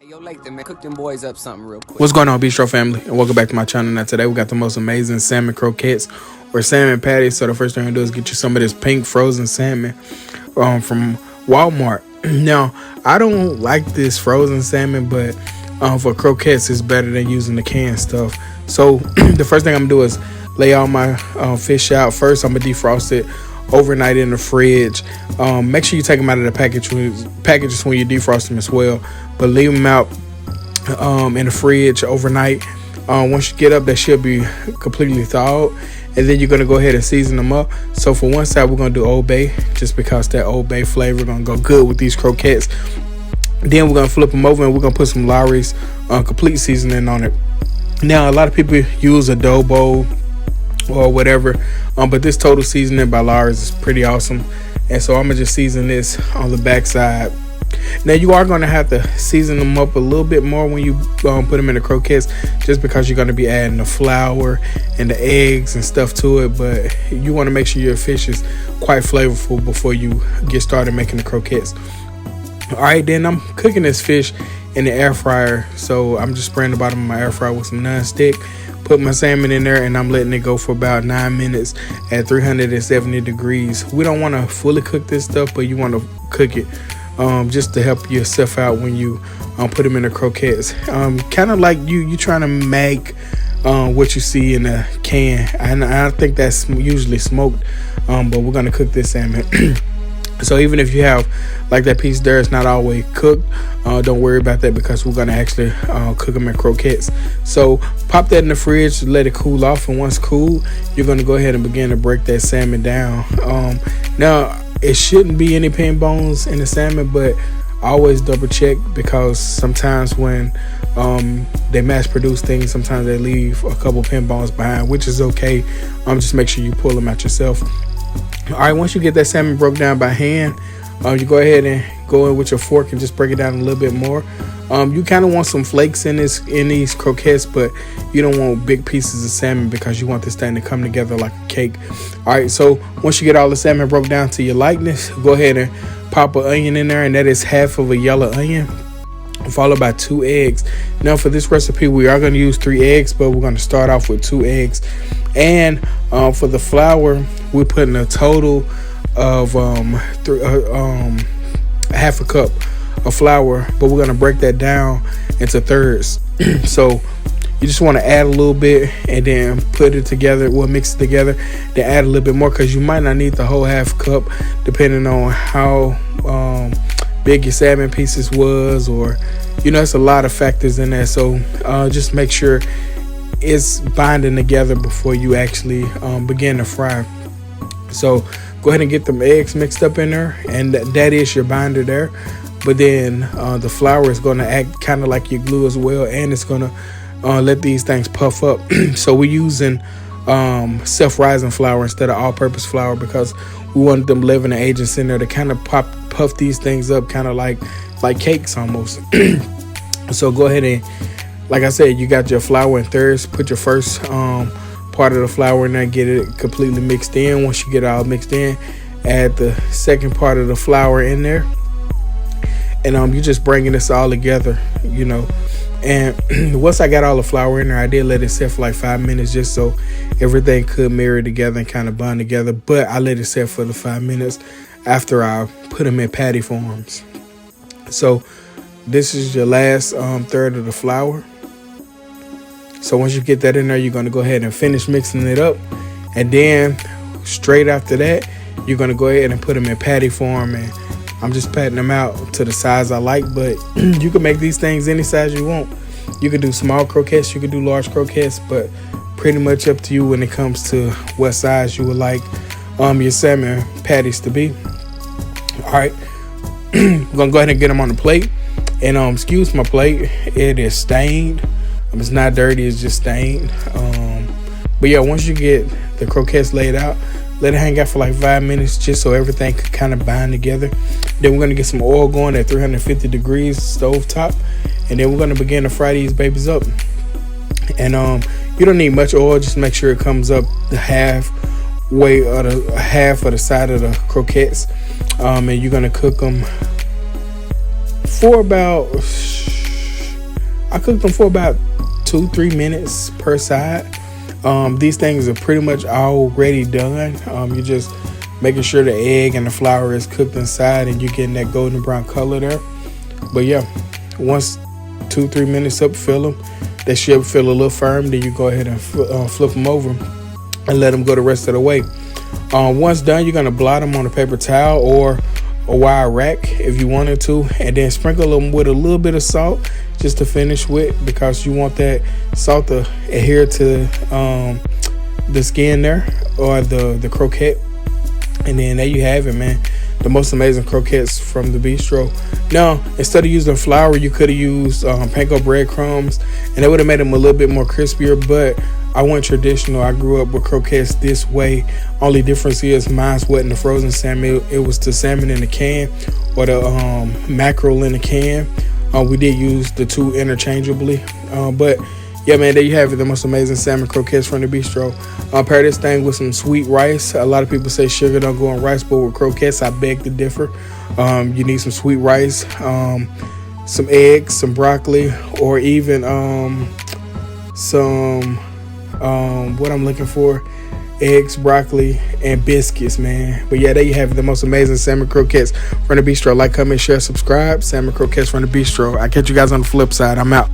Yo, Lathan, man, cook them boys up something real quick. What's going on, Bistro family? And welcome back to my channel. Now today we got the most amazing salmon croquettes or salmon patties. So the first thing I'm gonna do is get you some of this pink frozen salmon from Walmart. Now, I don't like this frozen salmon, but for croquettes it's better than using the canned stuff. So the first thing I'm gonna do is lay all my fish out. First, I'm gonna defrost it overnight in the fridge. Make sure you take them out of the packages when you defrost them as well, but leave them out in the fridge overnight. Once you get up, they should be completely thawed, and then you're gonna go ahead and season them up. So for one side, we're gonna do Old Bay, just because that Old Bay flavor gonna go good with these croquettes. Then we're gonna flip them over and we're gonna put some Lawry's complete seasoning on it. Now, a lot of people use adobo or whatever, but this total seasoning by Lawry's is pretty awesome. And so I'm gonna just season this on the backside. Now, you are going to have to season them up a little bit more when you put them in the croquettes, just because you're going to be adding the flour and the eggs and stuff to it. But you want to make sure your fish is quite flavorful before you get started making the croquettes. All right, then I'm cooking this fish in the air fryer. So I'm just spraying the bottom of my air fryer with some non-stick. Put my salmon in there and I'm letting it go for about 9 minutes at 370 degrees. We don't want to fully cook this stuff, but you want to cook it just to help yourself out when you put them in the croquettes. Kind of like you trying to make what you see in a can. And I think that's usually smoked, but we're gonna cook this salmon. So even if you have like that piece there, it's not always cooked. Don't worry about that, because we're gonna actually cook them in croquettes. So pop that in the fridge, let it cool off, and once cool, you're gonna go ahead and begin to break that salmon down. Now, it shouldn't be any pin bones in the salmon, but always double check, because sometimes when they mass produce things, sometimes they leave a couple pin bones behind, which is okay. Just make sure you pull them out yourself. All right, once you get that salmon broke down by hand, you go ahead and go in with your fork and just break it down a little bit more. You kind of want some flakes in these croquettes, but you don't want big pieces of salmon, because you want this thing to come together like a cake. All right, so once you get all the salmon broke down to your likeness, go ahead and pop an onion in there, and that is half of a yellow onion, followed by 2 eggs. Now, for this recipe, we are going to use 3 eggs, but we're going to start off with 2 eggs. And for the flour, we're putting a total of half a cup of flour, but we're going to break that down into thirds. So you just want to add a little bit and then put it together. We'll mix it together, then add a little bit more, because you might not need the whole half cup, depending on how big your salmon pieces was, or it's a lot of factors in there. So just make sure it's binding together before you actually begin to fry. So go ahead and get them eggs mixed up in there, and that is your binder there. But then the flour is going to act kind of like your glue as well, and it's going to let these things puff up. So we're using self-rising flour instead of all-purpose flour, because we want them leavening agents in there to kind of puff these things up, kind of like cakes almost. So go ahead and, like I said, you got your flour in thirds. Put your first part of the flour in there, get it completely mixed in. Once you get it all mixed in, add the second part of the flour in there, and you're just bringing this all together, And once I got all the flour in there, I did let it set for like 5 minutes, just so everything could mirror together and kind of bond together. But I let it set for the 5 minutes after I put them in patty forms. So this is your last third of the flour. So once you get that in there, you're going to go ahead and finish mixing it up, and then straight after that, you're going to go ahead and put them in patty form. And I'm just patting them out to the size I like, but you can make these things any size you want. You can do small croquettes, you can do large croquettes, but pretty much up to you when it comes to what size you would like your salmon patties to be. All right, we're gonna go ahead and get them on the plate. And excuse my plate, it is stained. It's not dirty, it's just stained. But yeah, once you get the croquettes laid out, let it hang out for like 5 minutes, just so everything could kind of bind together. Then we're gonna get some oil going at 350 degrees stove top, and then we're gonna begin to fry these babies up. And you don't need much oil, just make sure it comes up the half of the side of the croquettes. And you're gonna cook them for about I cooked them for about 2-3 minutes per side. These things are pretty much already done. You're just making sure the egg and the flour is cooked inside and you're getting that golden brown color there. But yeah, once 2-3 minutes up, fill them. They should feel a little firm. Then you go ahead and flip them over and let them go the rest of the way. Once done, you're gonna blot them on a paper towel or a wire rack if you wanted to, and then sprinkle them with a little bit of salt just to finish with, because you want that salt to adhere to the skin there, or the croquette. And then there you have it, man. The most amazing croquettes from the Bistro. Now, instead of using flour, you could have used panko breadcrumbs, and it would have made them a little bit more crispier, but I went traditional. I grew up with croquettes this way. Only difference is mine wasn't the frozen salmon. It was the salmon in the can or the mackerel in the can. We did use the two interchangeably. But yeah, man, there you have it. The most amazing salmon croquettes from the Bistro. Pair this thing with some sweet rice. A lot of people say sugar don't go in rice, but with croquettes, I beg to differ. You need some sweet rice, some eggs, some broccoli, or even some what I'm looking for, eggs, broccoli, and biscuits, man. But yeah, there you have it. The most amazing salmon croquettes from the Bistro. Like, comment, share, subscribe. Salmon croquettes from the Bistro. I catch you guys on the flip side. I'm out.